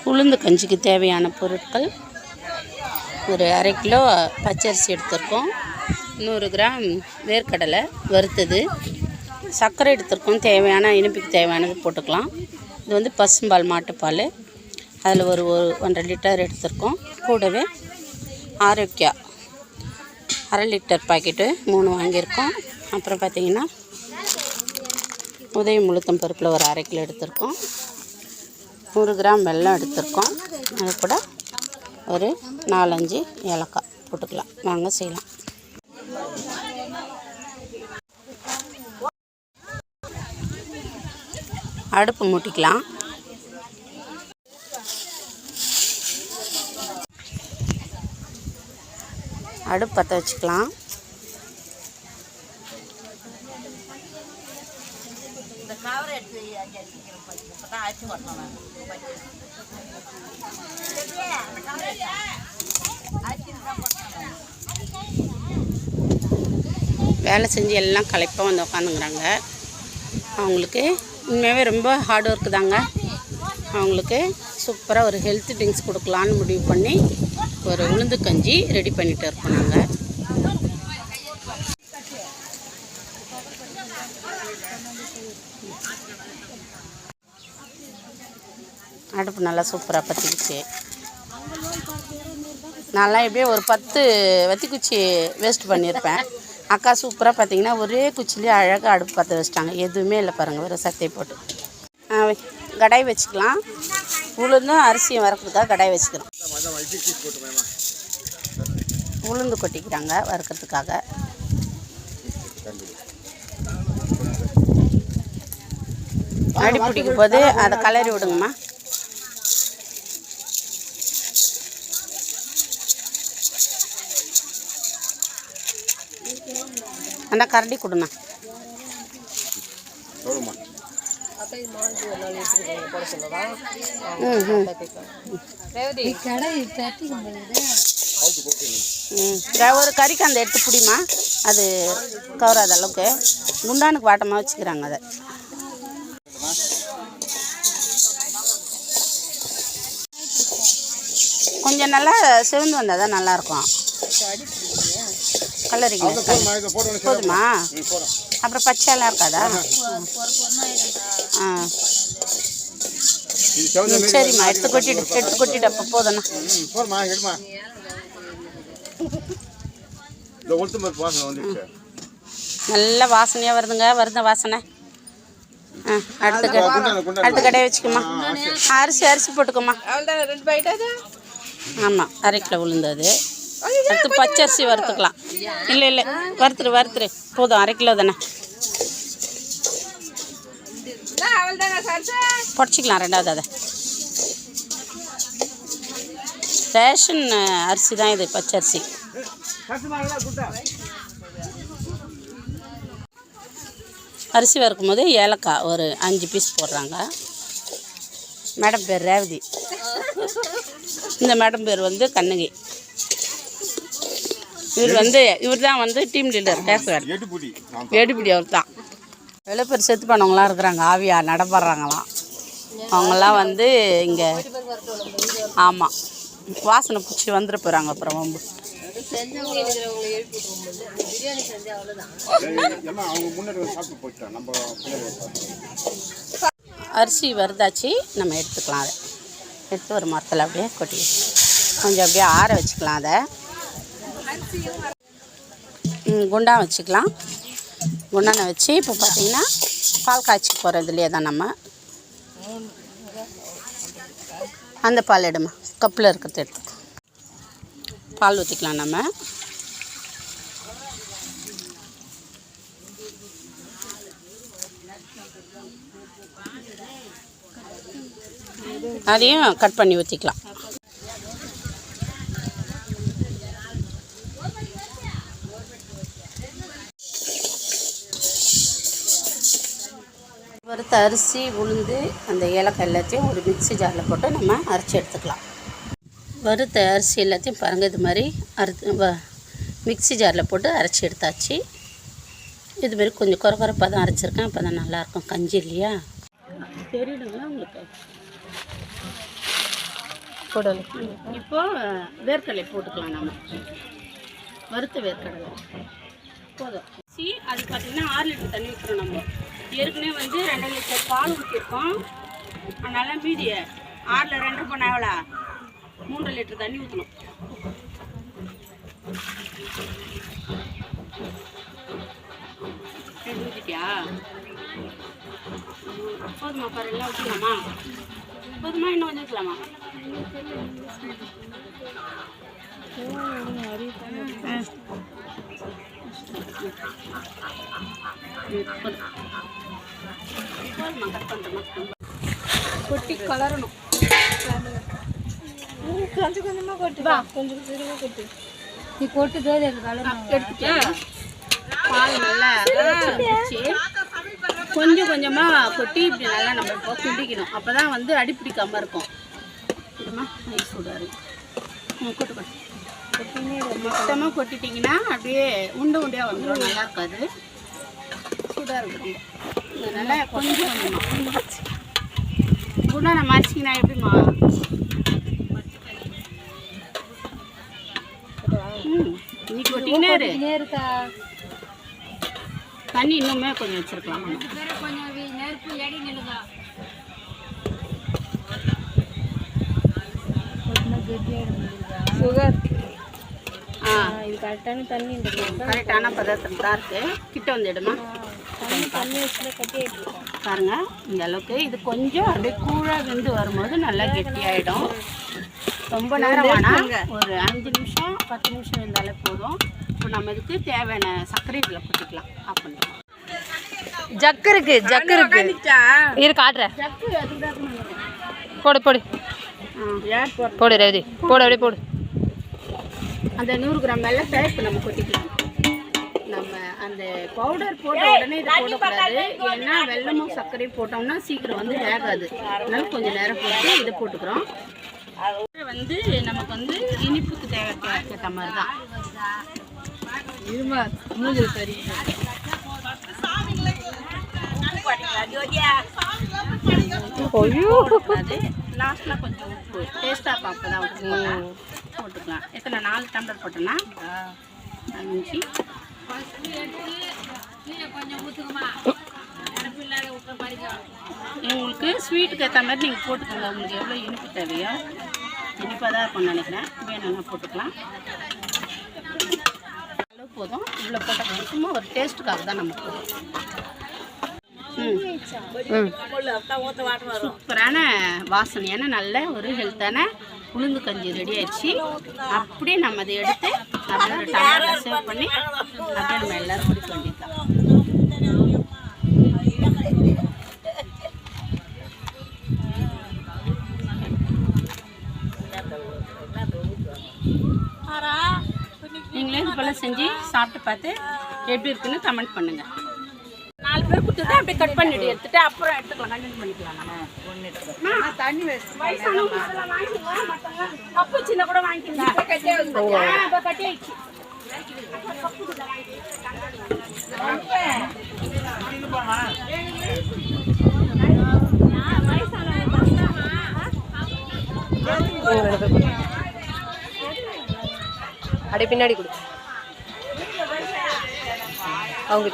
உளுந்து கஞ்சிக்கு தேவையான பொருட்கள்: ஒரு அரை கிலோ பச்சரிசி எடுத்திருக்கோம், 100 கிராம் வேர்க்கடலை வறுத்தது, சர்க்கரை எடுத்திருக்கோம், தேவையான இனிப்புக்கு தேவையானது போட்டுக்கலாம். இது வந்து பசும்பால் மாட்டுப்பால், அதில் ஒரு 1.5 லிட்டர் எடுத்திருக்கோம். கூடவே ஆரோக்கியா அரை லிட்டர் பாக்கெட்டு 3 வாங்கியிருக்கோம். அப்புறம் பார்த்திங்கன்னா உதயம் உளுத்தம் பருப்பில் ஒரு அரை கிலோ எடுத்திருக்கோம், 100 கிராம் வெல்லம் எடுத்திருக்கோம். அது கூட ஒரு 4-5 ஏலக்காய் போட்டுக்கலாம். வாங்க செய்யலாம். அடுப்பு மூட்டிக்கலாம். அடுப்பு பற்ற வச்சுக்கலாம். வேலை செஞ்சு எல்லாம் களைப்பாக வந்து உட்காந்துங்கிறாங்க. அவங்களுக்கு உண்மையாகவே ரொம்ப ஹார்ட் ஒர்க்கு தாங்க. அவங்களுக்கு சூப்பராக ஒரு ஹெல்த் ட்ரிங்க்ஸ் கொடுக்கலான்னு முடிவு பண்ணி ஒரு உளுந்து கஞ்சி ரெடி பண்ணிகிட்டு இருக்கோம் நாங்கள். அடுப்பு நல்லா சூப்பராக பற்றிக்கிச்சு. நல்லா எப்படியே ஒரு 10 வத்திக்குச்சி வேஸ்ட் பண்ணியிருப்பேன். அக்கா சூப்பராக பார்த்திங்கன்னா ஒரே குச்சிலேயே அழகாக அடுப்பு பற்ற வச்சிட்டாங்க. எதுவுமே இல்லை பாருங்கள், ஒரு சத்தையை போட்டு. கடாய் வச்சுக்கலாம். உளுந்தும் அரிசியும் வறுக்கிறதுக்காக கடாய் வச்சுக்கிறோம். உளுந்து கொட்டிக்கிறாங்க வறுக்கிறதுக்காக. அடி பிடிக்கும் போது அதை கலரி விடுங்கம்மா. அந்த கரண்டி கொடுண்ணா. ஒரு கறிக்கு அந்த எடுத்து பிடிமா, அது கவராத அளவுக்கு குண்டானுக்கு வாட்டமாக வச்சுக்கிறாங்க. அதை கொஞ்சம் நல்லா சிவந்து வந்தால் தான் நல்லாயிருக்கும். கலரிங்க போதுமா? அப்புறம் பச்சையெல்லாம் இருக்காதா? சரிம்மா, எடுத்து கொட்டிட்டு அப்போ போதுண்ணா. நல்ல வாசனையாக வருதுங்க, வாசனை. அடுத்த கடையை வச்சுக்கோமா. அரிசி போட்டுக்கோமா. ஆமாம், அரை கிலோ உளுந்தது. அடுத்து பச்சரிசி வறுத்துக்கலாம். இல்லை வறுத்துரு போதும், அரை கிலோ தானே. பொடிச்சிக்கலாம் ரெண்டாவது. அதை ரேஷன் அரிசி தான் இது, பச்சரிசி. அரிசி வறுக்கும் போது ஏலக்காய் ஒரு 5 பீஸ் போடுறாங்க. மேடம் பேர் ரேவதி, இந்த மேடம் பேர் வந்து கண்ணகி. இவர் தான் வந்து டீம் லீடர், எடுபிடி. அவர் தான். எவ்வளோ பேர் செத்து பண்ணவங்களாம் இருக்கிறாங்க, ஆவியா நடப்படுறாங்களாம். அவங்களாம் வந்து இங்கே ஆமாம் வாசனை பிடிச்சி வந்துட போகிறாங்க. அப்புறம் வம்பு அரிசி வறுதாச்சு, நம்ம எடுத்துக்கலாம். அதை எடுத்து ஒரு மரத்தில் அப்படியே கொட்டி கொஞ்சம் அப்படியே ஆற வச்சுக்கலாம். அதை குண்டா வச்சுக்கலாம். குண்டானை வச்சு இப்போ பார்த்திங்கன்னா பால் காய்ச்சி போகிறதுலையே தான் நம்ம அந்த பால் எடுமா, கப்பில் இருக்கிறது எடுத்து பால் ஊற்றிக்கலாம். நம்ம அதையும் கட் பண்ணி ஊற்றிக்கலாம். வறுத்த அரிசி, உளுந்து, அந்த ஏலக்காய் எல்லாத்தையும் ஒரு மிக்ஸி ஜாரில் போட்டு நம்ம அரைச்சி எடுத்துக்கலாம். வறுத்த அரிசி எல்லாத்தையும் பாருங்கள், இது மாதிரி மிக்ஸி ஜாரில் போட்டு அரைச்சி எடுத்தாச்சு. இதுமாரி கொஞ்சம் குறப்பாக தான் அரைச்சிருக்கேன். அப்போ தான் நல்லாயிருக்கும் கஞ்சி இல்லையா? தெரியுதுங்களா உங்களுக்கு? போடல. இப்போ வேர்க்கடலை போட்டுக்கலாம். நம்ம வறுத்த வேர்க்கடலை போதும். அது பார்த்திங்கன்னா 6 லிட்டர் தண்ணி ஊற்றுறோம். நம்ம ஏற்கனவே வந்து 2 லிட்டர் பால் ஊற்றிருக்கோம். அதனால் மீதி 6ல் 2 பண்ண எவ்வளோ 3 லிட்டர் தண்ணி ஊற்றணும். ஊற்றிட்டியா? போதுமா? பாரு எல்லாம் ஊற்றலாமா? போதுமா? இன்னும் கொஞ்சம் ஊற்றலாமா? கொட்டி கலரணும். கொஞ்சம் கொஞ்சமாக கொட்டுவா. கொஞ்சம் கொஞ்சமாக கொட்டு. நீ கொட்டுதோ எடுத்துட்டு பால் நல்லா கொஞ்சம் கொஞ்சமாக கொட்டி இப்படி நல்லா நம்ம இப்போ கிண்டிக்கணும். அப்போ தான் வந்து அடிப்பிடிக்காமல் இருக்கும். நைஸ் சூடாரு. கொட்டு கொட்டு மொத்தமாக கொட்டிட்டிங்கன்னா அப்படியே உண்டை உண்டையாக வந்துடும். நல்லா இருக்காது. சூடாக இருக்கும். அதனால் கொஞ்சம் கொஞ்சமாக குண்டா நம்ம அரிசிங்கன்னா எப்படிமா நீ கொட்டிக்கினே இருக்கா. தண்ணி இன்னுமே கொஞ்சம் வச்சிருக்கலாம். சுகர் இது கரெக்டான தண்ணி. கரெக்டான பதார்த்தம் தான் இருக்குது. கிட்ட வந்து எடுமா. தண்ணி வச்சுல கட்டி பாருங்க இந்த அளவுக்கு. இது கொஞ்சம் அப்படியே கூழாக வெந்து வரும்போது நல்லா கெட்டியாயிடும். ரொம்ப நேரம் வேணாம். ஒரு 5 நிமிஷம் 10 நிமிஷம் இருந்தாலே போதும். இப்போ நம்ம இதுக்கு தேவையான சர்க்கரை இதில் கொட்டிக்கலாம். ஆஃப் பண்ணிக்கலாம். ஜக்கு இருக்கு. இரு காட்டுறேன். போடு போடு போடு ரவி போடு. அப்படியே போடு. அந்த 100 கிராம் வெல்லத்தை இப்போ நம்ம கொட்டிக்கலாம். நம்ம அந்த பவுடர் போட்ட உடனே இதை போடக்கூடாது. ஏன்னா வெல்லமும் சர்க்கரையும் போட்டோம்னா சீக்கிரம் வந்து வேகாது. அதனால கொஞ்சம் நேரம் போட்டு இதை போட்டுக்கிறோம். வந்து நமக்கு வந்து இனிப்புக்கு தேவைக்கேற்ற மாதிரி தான். சரி லாஸ்ட்டில் கொஞ்சம் உப்பு டேஸ்ட்டாக பார்ப்ப தான் உப்பு போட்டுக்கலாம். எத்தனை 4 டம்ளர் போட்டோன்னா 5. உங்களுக்கு ஸ்வீட்டுக்கு ஏற்ற மாதிரி நீங்கள் போட்டுக்கோங்க. உங்களுக்கு எவ்வளோ இனிப்பு தேவையோ. இனிப்பாக தான் இருக்கும்னு நினைக்கிறேன். வேணும்னா போட்டுக்கலாம். அளவு போதும். இவ்வளோ போட்டால் சும்மா ஒரு டேஸ்ட்டுக்காக தான் நம்ம போடுறோம். சூப்பரான வாசனையான நல்ல ஒரு ஹெல்த்தான உளுந்து கஞ்சி ரெடி ஆயிடுச்சு. அப்படியே நம்ம அதை எடுத்து அப்படியே ஒரு டம்ளரில் சேவ் பண்ணி அப்படியே நம்ம எல்லோரும் குடிக்க வேண்டியதுதான். நீங்களே இது போல் செஞ்சு சாப்பிட்டு பார்த்து எப்படி இருக்குன்னு கமெண்ட் பண்ணுங்கள். 4 பேர் கொடுத்துட்டு அப்படியே கட் பண்ணிட்டு எடுத்துட்டு அப்புறம் எடுத்துக்கலாம். கண்டினியூ பண்ணிக்கலாம். தண்ணி கப்பு சின்ன கூட வாங்கிக்கலாம். கட்டி ஆயிடுச்சு. அப்படியே பின்னாடி கொடு. அவங்க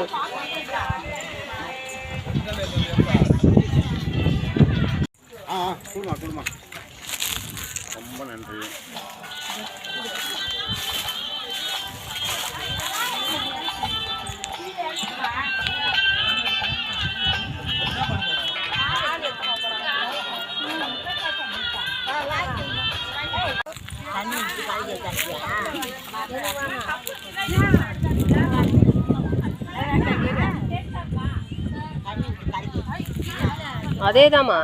குடுமா ரொம்ப நன்றி. அதேதாம்மா.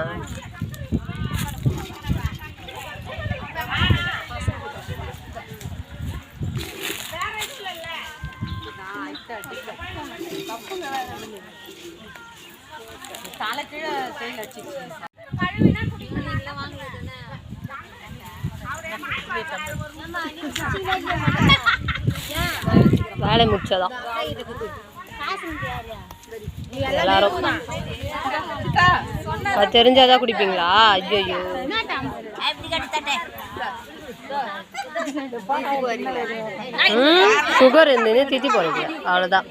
வேலை முடிச்சதான் எல்லாரும் தெரிஞ்சாதான் குடிப்பீங்களா? ஐயோ சுகர் இருந்ததுன்னு தித்தி போடுங்க அவ்வளோதான்.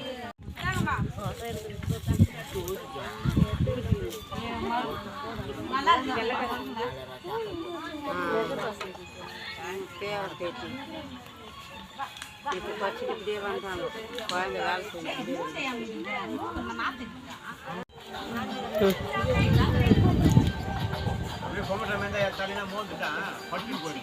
அப்படியே கொமட்டை மேந்தா தனியாக மோந்துட்டான் பட்டு போய்